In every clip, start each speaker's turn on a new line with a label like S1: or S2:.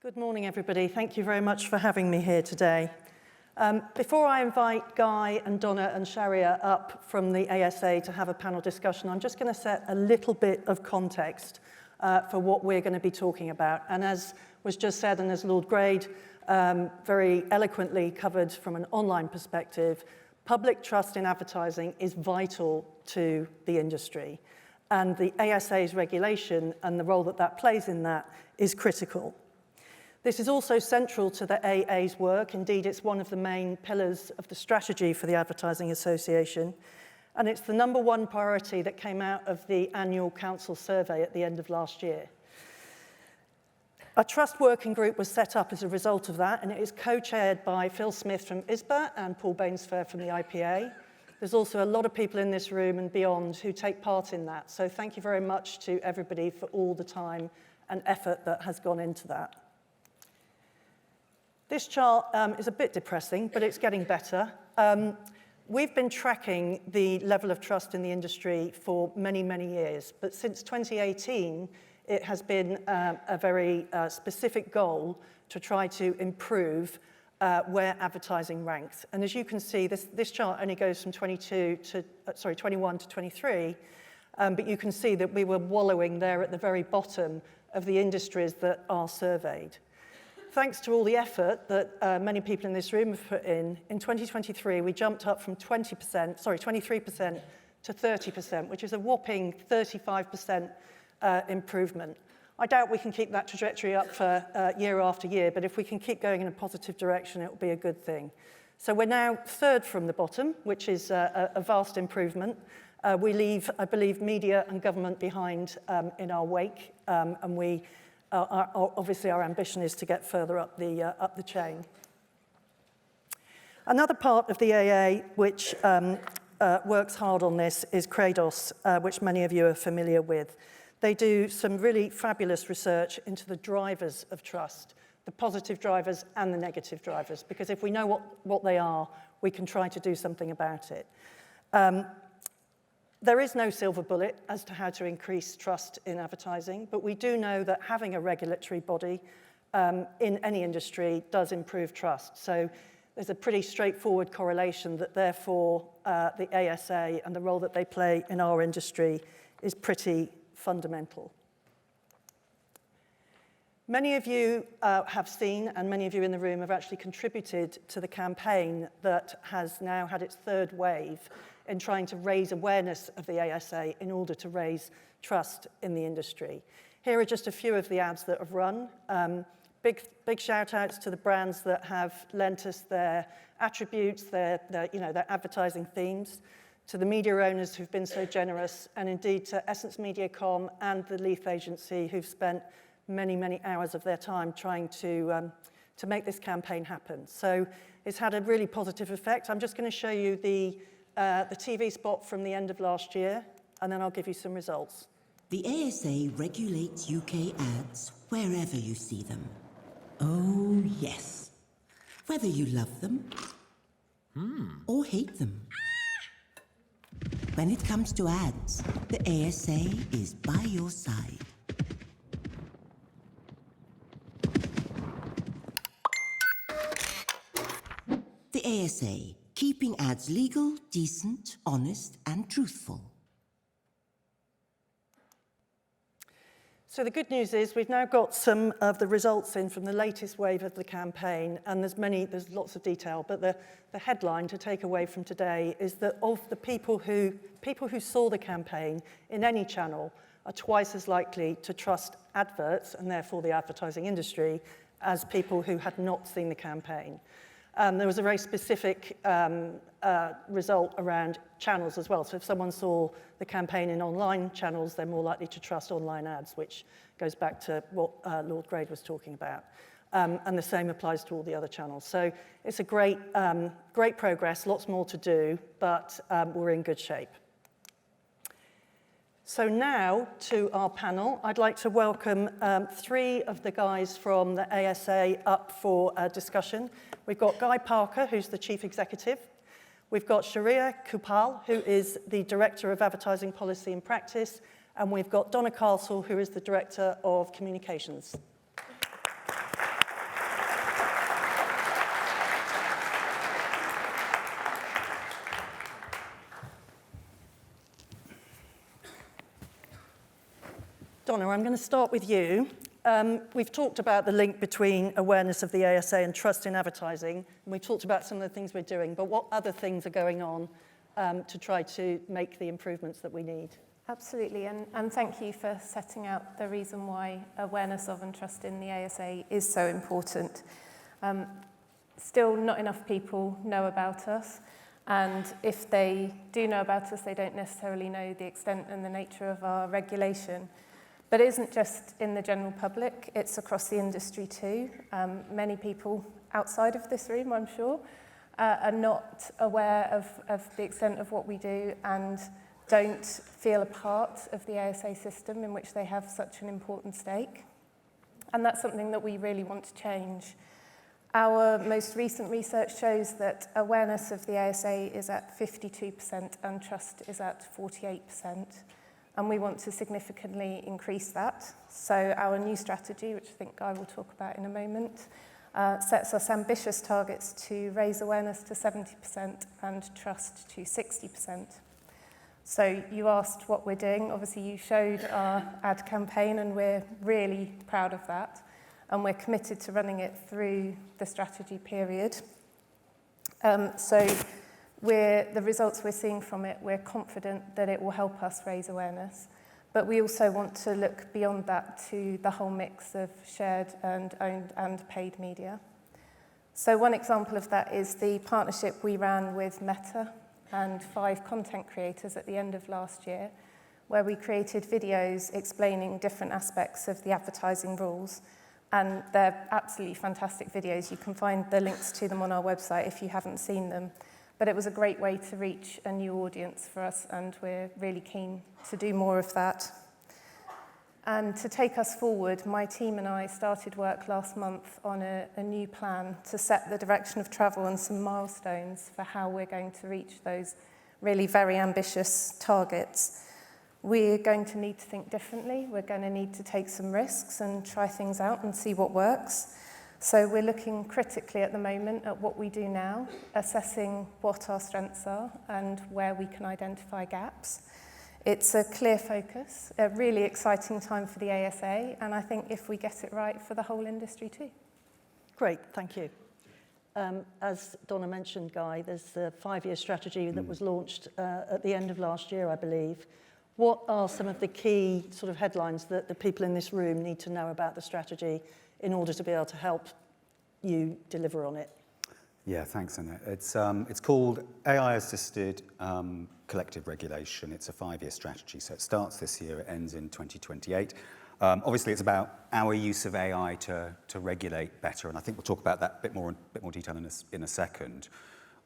S1: Good morning, everybody. Thank you very much for having me here today. Before I invite Guy and Donna and Shahriar up from the ASA to have a panel discussion, I'm just going to set a little bit of context for what we're going to be talking about. And as was just said, and as Lord Grade very eloquently covered from an online perspective, public trust in advertising is vital to the industry. And the ASA's regulation and the role that that plays in that is critical. This is also central to the AA's work. Indeed, it's one of the main pillars of the strategy for the Advertising Association. And it's the #1 priority that came out of the annual council survey at the end of last year. A trust working group was set up as a result of that, and it is co-chaired by Phil Smith from ISBA and Paul Bainsfair from the IPA. There's also a lot of people in this room and beyond who take part in that. So thank you very much to everybody for all the time and effort that has gone into that. This chart is a bit depressing, but it's getting better. We've been tracking the level of trust in the industry for many, many years, but since 2018, it has been a very specific goal to try to improve where advertising ranks. And as you can see, this chart only goes from 21 to 23, but you can see that we were wallowing there at the very bottom of the industries that are surveyed. Thanks to all the effort that many people in this room have put in 2023, we jumped up from 23% to 30%, which is a whopping 35% improvement. I doubt we can keep that trajectory up for year after year, but if we can keep going in a positive direction, it will be a good thing. So we're now third from the bottom, which is a vast improvement. We leave, I believe, media and government behind in our wake, and we obviously our ambition is to get further up the chain. Another part of the AA which works hard on this is Kratos, which many of you are familiar with. They do some really fabulous research into the drivers of trust, the positive drivers and the negative drivers, because if we know what they are, we can try to do something about it. There is no silver bullet as to how to increase trust in advertising, but we do know that having a regulatory body in any industry does improve trust. So there's a pretty straightforward correlation that therefore the ASA and the role that they play in our industry is pretty fundamental. Many of you have seen, and many of you in the room have actually contributed to the campaign that has now had its third wave in trying to raise awareness of the ASA in order to raise trust in the industry. Here are just a few of the ads that have run. Big shout outs to the brands that have lent us their attributes, their advertising themes, to the media owners who've been so generous, and indeed to Essence Mediacom and the Leith Agency who've spent many, many hours of their time trying to make this campaign happen. So it's had a really positive effect. I'm just going to show you the TV spot from the end of last year, and then I'll give you some results.
S2: The ASA regulates UK ads wherever you see them. Oh, yes. Whether you love them or hate them. When it comes to ads, the ASA is by your side. The ASA, keeping ads legal, decent, honest, and truthful.
S1: So the good news is we've now got some of the results in from the latest wave of the campaign, and there's lots of detail, but the headline to take away from today is that of the people who saw the campaign in any channel are twice as likely to trust adverts, and therefore the advertising industry, as people who had not seen the campaign. There was a very specific result around channels as well. So if someone saw the campaign in online channels, they're more likely to trust online ads, which goes back to what Lord Grade was talking about. And the same applies to all the other channels. So it's a great progress, lots more to do, but we're in good shape. So now to our panel. I'd like to welcome three of the guys from the ASA up for discussion. We've got Guy Parker, who's the Chief Executive. We've got Shahriar Coupal, who is the Director of Advertising Policy and Practice. And we've got Donna, who is the Director of Communications. Donna, I'm going to start with you. We've talked about the link between awareness of the ASA and trust in advertising, and we talked about some of the things we're doing, but what other things are going on to try to make the improvements that we need?
S3: Absolutely, and thank you for setting out the reason why awareness of and trust in the ASA is so important. Still, not enough people know about us, and if they do know about us, they don't necessarily know the extent and the nature of our regulation. But it isn't just in the general public, it's across the industry too. Many people outside of this room, I'm sure, are not aware of the extent of what we do and don't feel a part of the ASA system in which they have such an important stake. And that's something that we really want to change. Our most recent research shows that awareness of the ASA is at 52% and trust is at 48%. And we want to significantly increase that. So our new strategy, which I think Guy will talk about in a moment, sets us ambitious targets to raise awareness to 70% and trust to 60%. So you asked what we're doing. Obviously, you showed our ad campaign, and we're really proud of that. And we're committed to running it through the strategy period. The results we're seeing from it, we're confident that it will help us raise awareness. But we also want to look beyond that to the whole mix of shared and owned and paid media. So one example of that is the partnership we ran with Meta and 5 content creators at the end of last year, where we created videos explaining different aspects of the advertising rules. And they're absolutely fantastic videos. You can find the links to them on our website if you haven't seen them. But it was a great way to reach a new audience for us, and we're really keen to do more of that. And to take us forward, my team and I started work last month on a new plan to set the direction of travel and some milestones for how we're going to reach those really very ambitious targets. We're going to need to think differently. We're going to need to take some risks and try things out and see what works. So we're looking critically at the moment at what we do now, assessing what our strengths are and where we can identify gaps. It's a clear focus, a really exciting time for the ASA, and I think if we get it right, for the whole industry too.
S1: Great, thank you. As Donna mentioned, Guy, there's a 5-year strategy that was launched at the end of last year, I believe. What are some of the key sort of headlines that the people in this room need to know about the strategy in order to be able to help you deliver on it?
S4: Yeah, thanks, Annette. It's called AI-Assisted Collective Regulation. It's a 5-year strategy, so it starts this year, it ends in 2028. Obviously, it's about our use of AI to regulate better, and I think we'll talk about that a bit more detail in a second,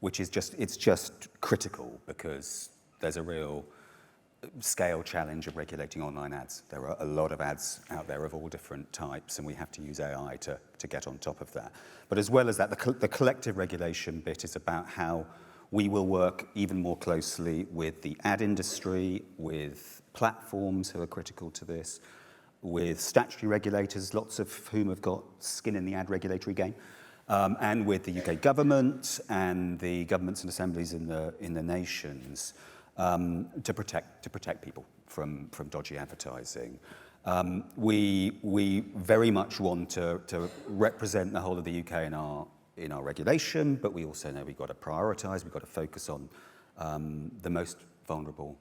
S4: which is just critical because there's a real scale challenge of regulating online ads. There are a lot of ads out there of all different types, and we have to use AI to get on top of that. But as well as that, the collective regulation bit is about how we will work even more closely with the ad industry, with platforms who are critical to this, with statutory regulators, lots of whom have got skin in the ad regulatory game, and with the UK government and the governments and assemblies in the nations, to protect people from dodgy advertising. We very much want to represent the whole of the UK in our regulation, but we also know we've got to prioritise, we've got to focus on the most vulnerable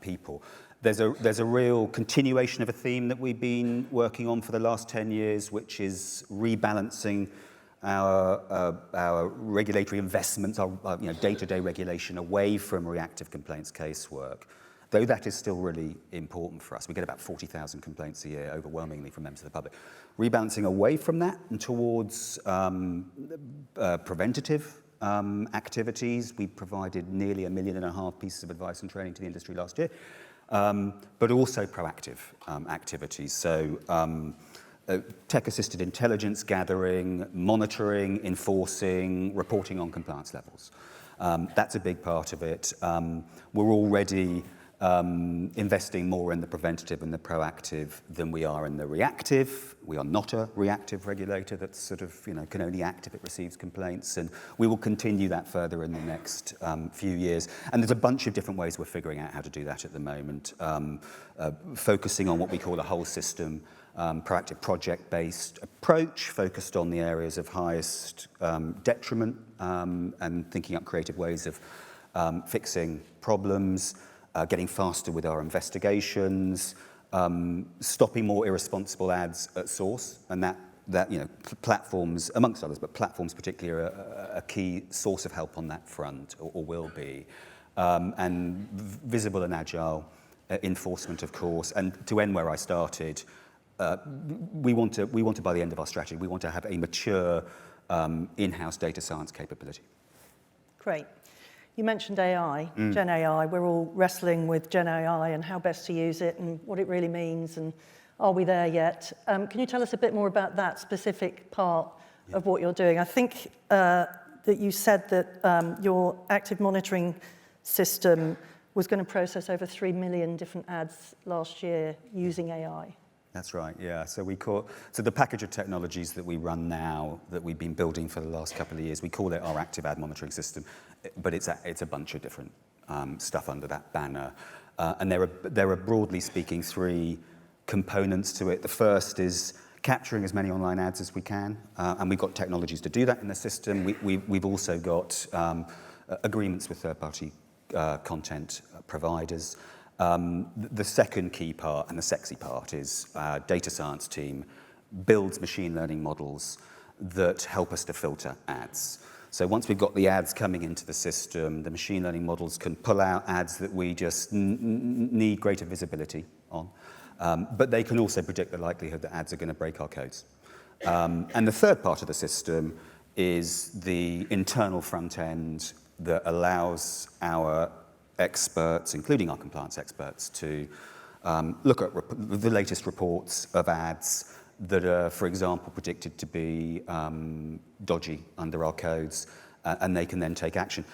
S4: people. There's a real continuation of a theme that we've been working on for the last 10 years, which is rebalancing our regulatory investments, our day-to-day regulation away from reactive complaints casework, though that is still really important for us. We get about 40,000 complaints a year, overwhelmingly from members of the public. Rebalancing away from that and towards preventative activities. We provided nearly 1.5 million pieces of advice and training to the industry last year, but also proactive activities. So tech-assisted intelligence gathering, monitoring, enforcing, reporting on compliance levels. That's a big part of it. We're already investing more in the preventative and the proactive than we are in the reactive. We are not a reactive regulator that's sort of, can only act if it receives complaints, and we will continue that further in the next few years. And there's a bunch of different ways we're figuring out how to do that at the moment, focusing on what we call a whole system, proactive project-based approach, focused on the areas of highest detriment, and thinking up creative ways of fixing problems, getting faster with our investigations, stopping more irresponsible ads at source, and that platforms, amongst others, but platforms particularly are a key source of help on that front, or will be, and visible and agile enforcement, of course. And to end where I started, we want to, by the end of our strategy, we want to have a mature in-house data science capability.
S1: Great. You mentioned AI, Gen AI. We're all wrestling with Gen AI and how best to use it and what it really means, and are we there yet? Can you tell us a bit more about that specific part of what you're doing? I think that you said that your active monitoring system was going to process over 3 million different ads last year using AI.
S4: That's right, yeah. So the package of technologies that we run now, that we've been building for the last couple of years, we call it our active ad monitoring system, but it's a bunch of different stuff under that banner. And there are broadly speaking 3 components to it. The first is capturing as many online ads as we can, and we've got technologies to do that in the system. We've also got agreements with third-party content providers. The second key part, and the sexy part, is our data science team builds machine learning models that help us to filter ads. So once we've got the ads coming into the system, the machine learning models can pull out ads that we just need greater visibility on. But they can also predict the likelihood that ads are going to break our codes. And the third part of the system is the internal front end that allows our experts, including our compliance experts, to look at the latest reports of ads that are, for example, predicted to be dodgy under our codes, and they can then take action.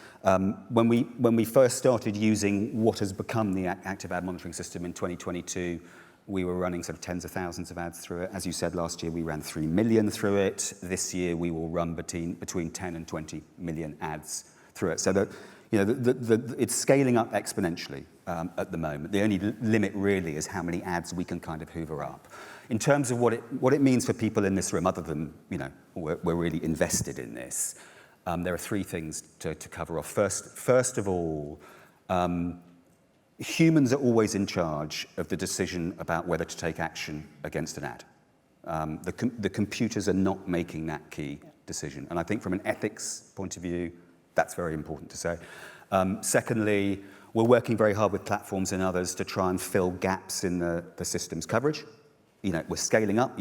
S4: When we first started using what has become the active ad monitoring system in 2022, we were running sort of tens of thousands of ads through it. As you said, last year we ran 3 million through it. This year we will run between 10 and 20 million ads through it. So that it's scaling up exponentially at the moment. The only limit really is how many ads we can kind of hoover up. In terms of what it means for people in this room, other than we're really invested in this, there are 3 things to cover off. First of all, humans are always in charge of the decision about whether to take action against an ad. The computers are not making that key decision, and I think from an ethics point of view, that's very important to say. Secondly, we're working very hard with platforms and others to try and fill gaps in the system's coverage. We're scaling up.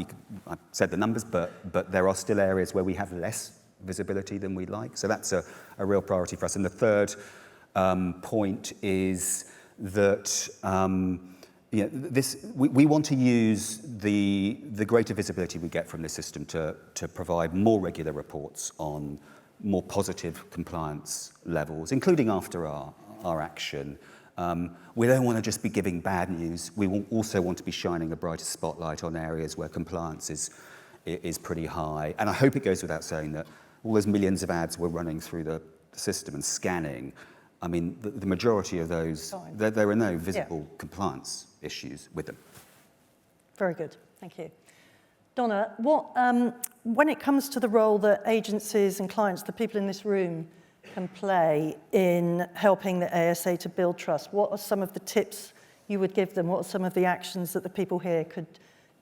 S4: I've said the numbers, but there are still areas where we have less visibility than we'd like. So that's a real priority for us. And the third point is that we want to use the greater visibility we get from this system to provide more regular reports on more positive compliance levels, including after our action. We don't want to just be giving bad news. We also want to be shining a brighter spotlight on areas where compliance is pretty high. And I hope it goes without saying that all those millions of ads we're running through the system and scanning, I mean, the majority of those, there are no visible compliance issues with them.
S1: Very good, thank you. Donna, when it comes to the role that agencies and clients, the people in this room, can play in helping the ASA to build trust, what are some of the tips you would give them? What are some of the actions that the people here could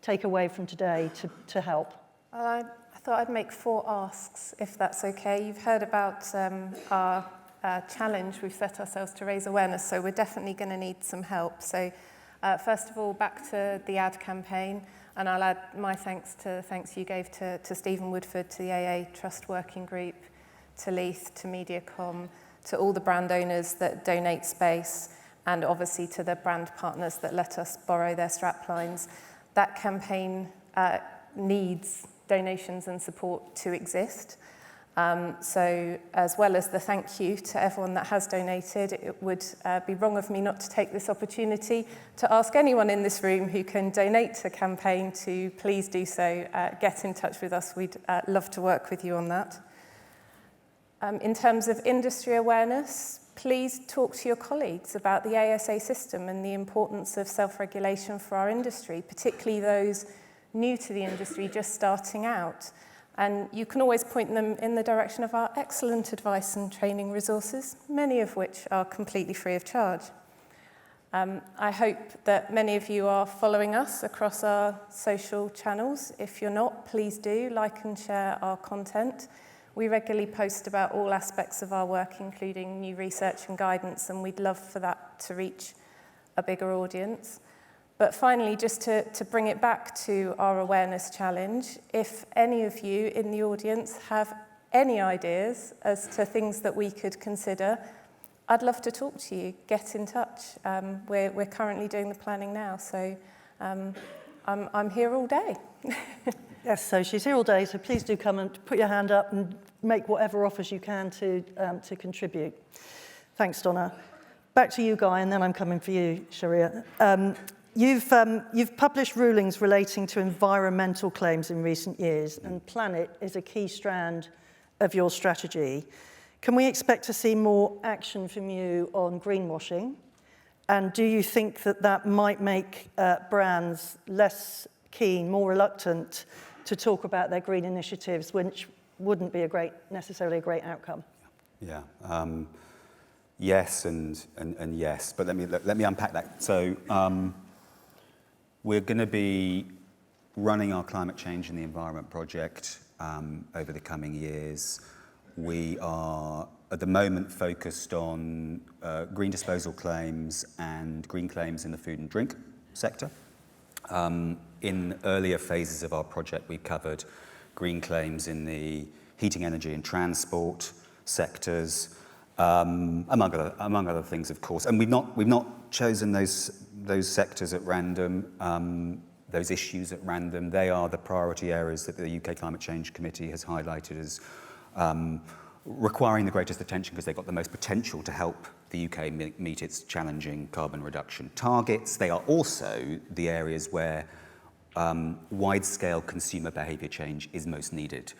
S1: take away from today to help?
S3: I thought I'd make 4 asks, if that's okay. You've heard about our challenge we've set ourselves to raise awareness, so we're definitely going to need some help. So first of all, back to the ad campaign. And I'll add my thanks you gave to Stephen Woodford, to the AA Trust Working Group, to Leith, to Mediacom, to all the brand owners that donate space, and obviously to the brand partners that let us borrow their straplines. That campaign needs donations and support to exist. So as well as the thank you to everyone that has donated, it would be wrong of me not to take this opportunity to ask anyone in this room who can donate to the campaign to please do so. Get in touch with us. We'd love to work with you on that. In terms of industry awareness, please talk to your colleagues about the ASA system and the importance of self-regulation for our industry, particularly those new to the industry just starting out. And you can always point them in the direction of our excellent advice and training resources, many of which are completely free of charge. I hope that many of you are following us across our social channels. If you're not, please do like and share our content. We regularly post about all aspects of our work, including new research and guidance, and we'd love for that to reach a bigger audience. But finally, just to bring it back to our awareness challenge, if any of you in the audience have any ideas as to things that we could consider, I'd love to talk to you. Get in touch. We're currently doing the planning now, so I'm here all day.
S1: Yes, so she's here all day, so please do come and put your hand up and make whatever offers you can to contribute. Thanks, Donna. Back to you, Guy, and then I'm coming for you, Shahriar. You've published rulings relating to environmental claims in recent years, and planet is a key strand of your strategy. Can we expect to see more action from you on greenwashing? And do you think that that might make brands less keen, more reluctant to talk about their green initiatives, which wouldn't be necessarily a great outcome?
S4: Yeah. Yes and yes, but let me unpack that. So we're going to be running our climate change and the environment project over the coming years. We are at the moment focused on green disposal claims and green claims in the food and drink sector. In earlier phases of our project, we covered green claims in the heating, energy and transport sectors, among other things, of course. And we've not chosen those sectors at random, those issues at random. They are the priority areas that the UK Climate Change Committee has highlighted as requiring the greatest attention because they've got the most potential to help the UK meet its challenging carbon reduction targets. They are also the areas where wide-scale consumer behaviour change is most needed.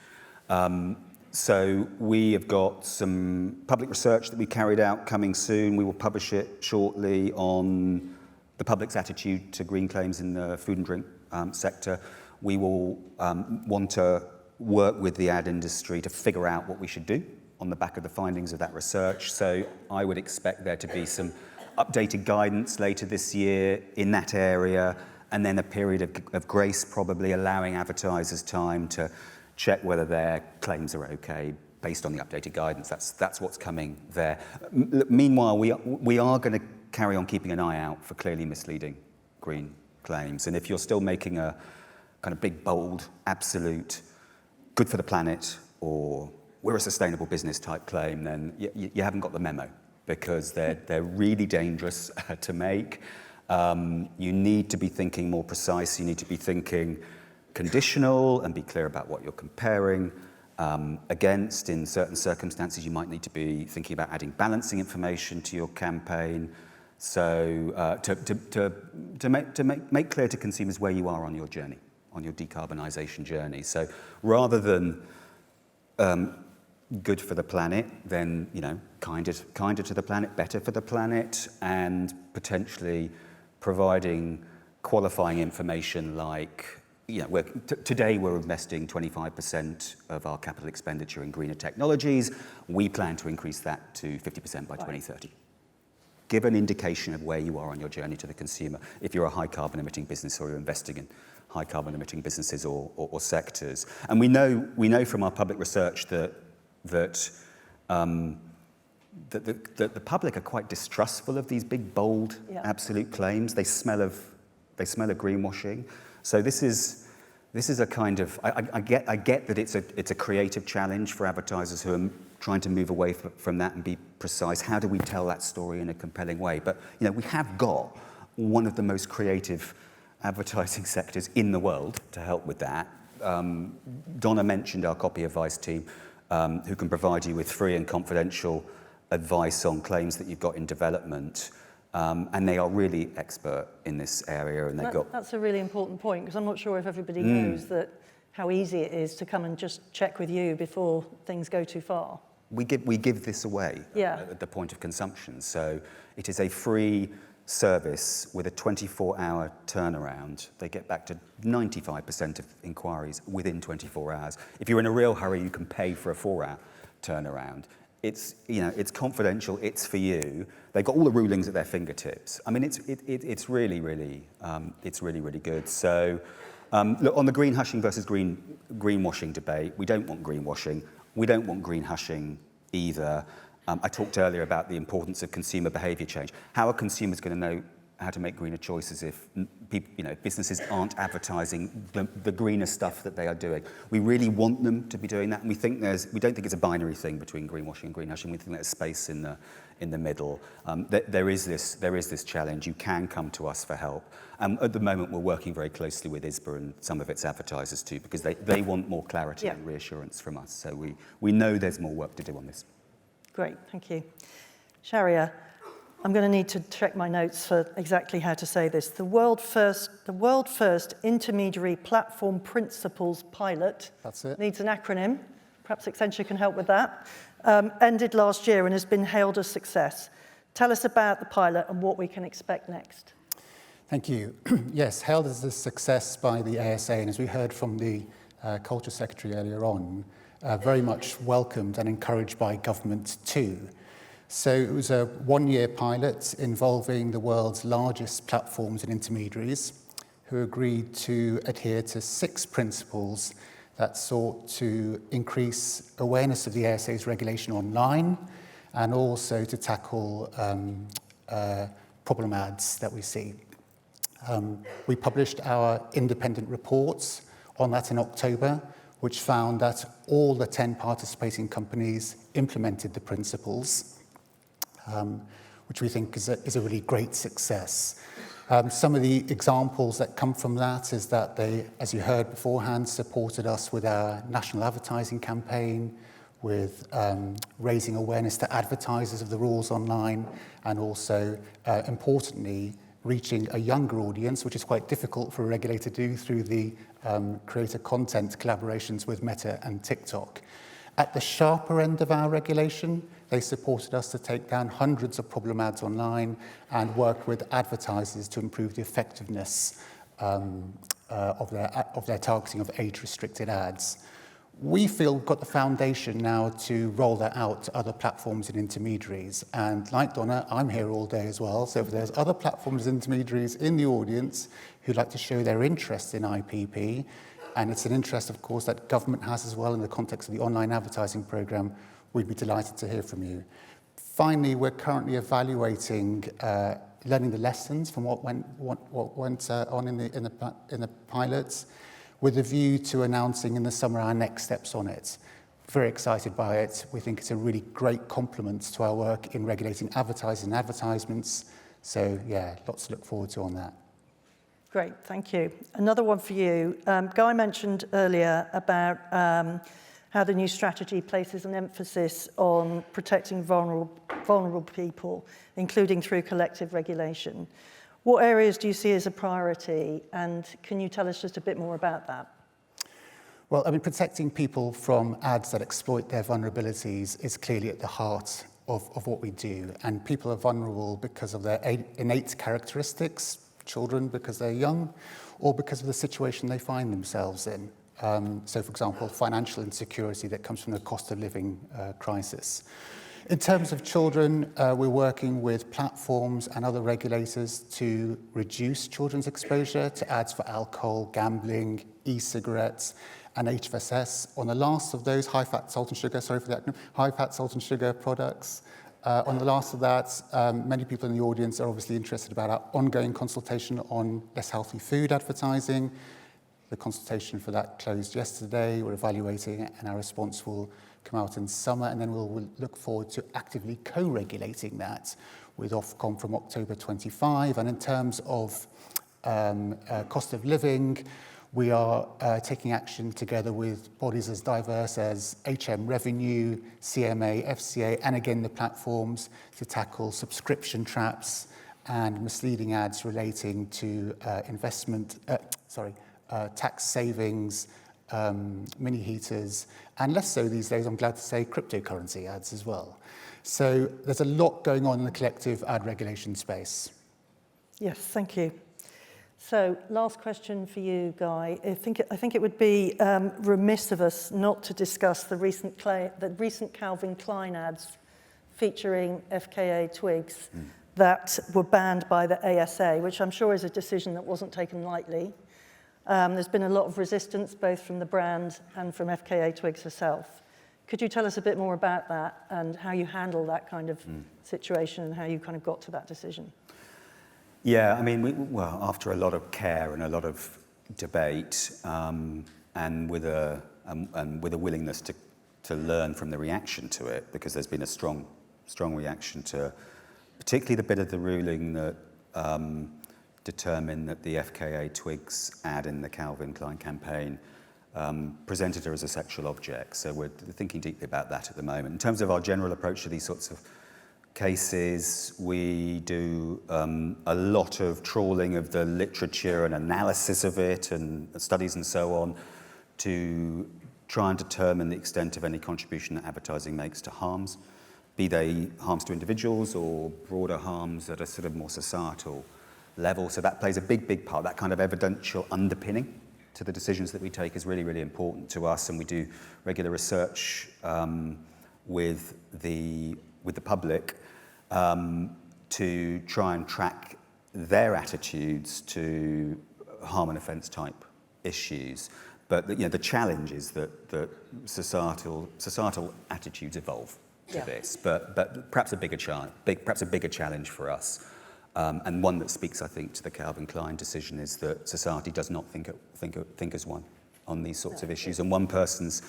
S4: So we have got some public research that we carried out coming soon. We will publish it shortly on the public's attitude to green claims in the food and drink sector. We will want to work with the ad industry to figure out what we should do on the back of the findings of that research. So I would expect there to be some updated guidance later this year in that area, and then a period of grace, probably allowing advertisers time to check whether their claims are okay based on the updated guidance. That's what's coming there. Meanwhile, we are going to carry on keeping an eye out for clearly misleading green claims. And if you're still making a kind of big, bold, absolute, good for the planet, or we're a sustainable business type claim, then you haven't got the memo, because they're really dangerous to make. You need to be thinking more precise. You need to be thinking conditional and be clear about what you're comparing against. In certain circumstances, you might need to be thinking about adding balancing information to your campaign. So to make clear to consumers where you are on your journey, on your decarbonisation journey. So rather than good for the planet, then kinder to the planet, better for the planet, and potentially providing qualifying information like, today we're investing 25% of our capital expenditure in greener technologies. We plan to increase that to 50% by 2030. Give an indication of where you are on your journey to the consumer if you're a high carbon emitting business or you're investing in high carbon emitting businesses or sectors. And we know from our public research that the public are quite distrustful of these big, bold, absolute claims. They smell of greenwashing. So this is a kind of, I get that it's a creative challenge for advertisers who are trying to move away from that and be precise. How do we tell that story in a compelling way? But we have got one of the most creative advertising sectors in the world to help with that. Donna mentioned our copy advice team. who can provide you with free and confidential advice on claims that you've got in development. And they are really expert in this area, and
S1: That's a really important point, because I'm not sure if everybody knows that how easy it is to come and just check with you before things go too far.
S4: We give this away at the point of consumption. So it is a free service with a 24-hour turnaround. They get back to 95% of inquiries within 24 hours. If you're in a real hurry, you can pay for a 4-hour turnaround. It's confidential. It's for you. They've got all the rulings at their fingertips. I mean, it's really good. So, look, on the green hushing versus greenwashing debate, we don't want greenwashing. We don't want green hushing either. I talked earlier about the importance of consumer behaviour change. How are consumers going to know how to make greener choices if businesses aren't advertising the greener stuff that they are doing? We really want them to be doing that, and we don't think it's a binary thing between greenwashing and green hushing. We think there's space in the middle. There is this challenge. You can come to us for help. At the moment, we're working very closely with ISBA and some of its advertisers too, because they want more clarity and reassurance from us. So we know there's more work to do on this.
S1: Great, thank you. Shahriar, I'm going to need to check my notes for exactly how to say this. The world first intermediary platform principles pilot.
S5: That's it.
S1: Needs an acronym. Perhaps Accenture can help with that. Ended last year and has been hailed a success. Tell us about the pilot and what we can expect next.
S5: Thank you. Yes, hailed as a success by the ASA, and as we heard from the Culture Secretary earlier on, very much welcomed and encouraged by government too. So it was a one-year pilot involving the world's largest platforms and intermediaries who agreed to adhere to 6 principles that sought to increase awareness of the ASA's regulation online and also to tackle problem ads that we see. We published our independent reports on that in October, which found that all the 10 participating companies implemented the principles, which we think is a really great success. Some of the examples that come from that is that they, as you heard beforehand, supported us with our national advertising campaign, with raising awareness to advertisers of the rules online, and also, importantly, reaching a younger audience, which is quite difficult for a regulator to do through the creator content collaborations with Meta and TikTok. At the sharper end of our regulation, they supported us to take down hundreds of problem ads online and work with advertisers to improve the effectiveness of their targeting of age-restricted ads. We feel we've got the foundation now to roll that out to other platforms and intermediaries. And like Donna, I'm here all day as well. So if there's other platforms and intermediaries in the audience who'd like to show their interest in IPP, and it's an interest, of course, that government has as well in the context of the online advertising programme, we'd be delighted to hear from you. Finally, we're currently evaluating learning the lessons from what went on in the pilots, with a view to announcing in the summer our next steps on it. Very excited by it. We think it's a really great complement to our work in regulating advertising and advertisements. So yeah, lots to look forward to on that.
S1: Great, thank you. Another one for you. Guy mentioned earlier about how the new strategy places an emphasis on protecting vulnerable people, including through collective regulation. What areas do you see as a priority, and can you tell us just a bit more about that?
S5: Well, I mean, protecting people from ads that exploit their vulnerabilities is clearly at the heart of what we do. And people are vulnerable because of their innate characteristics, children because they're young, or because of the situation they find themselves in. So, for example, financial insecurity that comes from the cost of living crisis. In terms of children, we're working with platforms and other regulators to reduce children's exposure to ads for alcohol, gambling, e-cigarettes, and HFSS. On the last of those, high-fat, salt and sugar, sorry for that, high-fat, salt and sugar products. On the last of that, many people in the audience are obviously interested about our ongoing consultation on less healthy food advertising. The consultation for that closed yesterday. We're evaluating it, and our response will come out in summer, and then we'll look forward to actively co-regulating that with Ofcom from October 25. And in terms of cost of living, We are taking action together with bodies as diverse as HM Revenue, CMA, FCA, and again the platforms to tackle subscription traps and misleading ads relating to tax savings, mini heaters, and less so these days, I'm glad to say, cryptocurrency ads as well. So there's a lot going on in the collective ad regulation space.
S1: Yes, thank you. So, last question for you, Guy. I think it would be remiss of us not to discuss the recent Calvin Klein ads featuring FKA twigs that were banned by the ASA, which I'm sure is a decision that wasn't taken lightly. There's been a lot of resistance, both from the brand and from FKA twigs herself. Could you tell us a bit more about that and how you handle that kind of situation and how you kind of got to that decision?
S4: Yeah, I mean, well, after a lot of care and a lot of debate, and with a willingness to learn from the reaction to it, because there's been a strong reaction to, particularly the bit of the ruling that determined that the FKA twigs ad in the Calvin Klein campaign presented her as a sexual object. So we're thinking deeply about that at the moment. In terms of our general approach to these sorts of cases, we do a lot of trawling of the literature and analysis of it and studies and so on to try and determine the extent of any contribution that advertising makes to harms, be they harms to individuals or broader harms at a sort of more societal level. So that plays a big part. That kind of evidential underpinning to the decisions that we take is really, really important to us, and we do regular research with the public to try and track their attitudes to harm and offence type issues. But the challenge is that societal attitudes evolve to this, but perhaps a bigger challenge for us. And one that speaks, I think, to the Calvin Klein decision is that society does not think as one on these sorts of issues, and one person's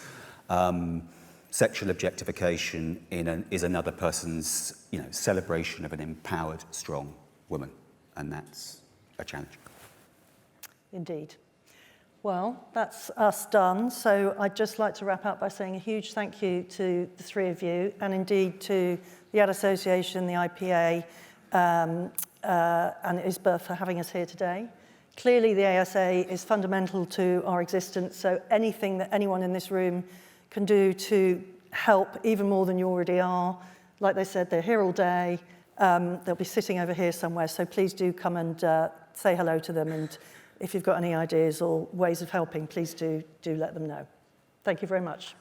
S4: sexual objectification is another person's, celebration of an empowered, strong woman, and that's a challenge.
S1: Indeed. Well, that's us done. So I'd just like to wrap up by saying a huge thank you to the three of you, and indeed to the Ad Association, the IPA, and ISBA for having us here today. Clearly, the ASA is fundamental to our existence, so anything that anyone in this room can do to help, even more than you already are. Like they said, they're here all day. They'll be sitting over here somewhere, so please do come and say hello to them, and if you've got any ideas or ways of helping, please do let them know. Thank you very much.